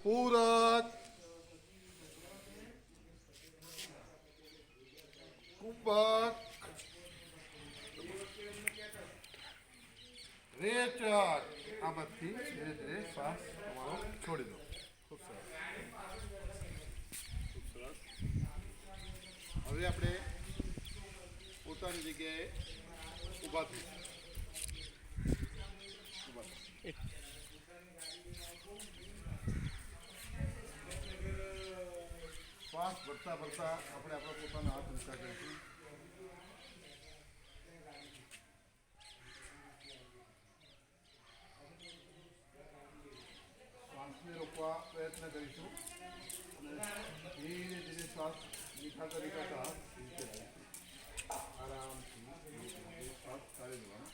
પૂરક કુંભક રેચક આ બધી ધીરે ધીરે શ્વાસ તમારો છોડી દો. ખૂબ સરસ, ખૂબ સરસ. હવે આપણે પોતાની જગ્યાએ ઊભા થઈશું. શ્વાસ ભરતા ભરતા આપણે આપણા પોતાના હાથ ઊંચા કરીશું. શ્વાસને રોકવા પ્રયત્ન કરીશું અને ધીરે ધીરે શ્વાસ નિખાતા નિખાતા હાથ નીચે લાવીશું. આરામથી શ્વાસ કાઢી દેવાનો.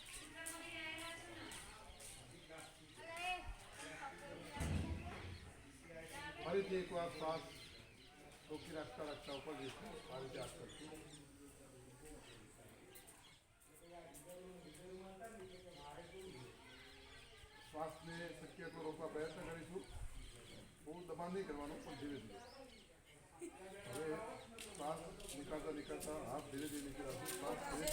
ફરીથી એકવાર શ્વાસ રોકી રાખતા રાખતા ઉપર જઈશું. આ રીતે હાથ કરશું. શ્વાસને શક્ય તો રોકવા પ્રયત્ન કરીશું. બહુ દબાણ નહીં કરવાનું, પણ ધીરે ધીરે. હવે શ્વાસ નીકળતા નીકળતા હાથ ધીરે ધીરે નીકળી રાખશું. શ્વાસ ધીરે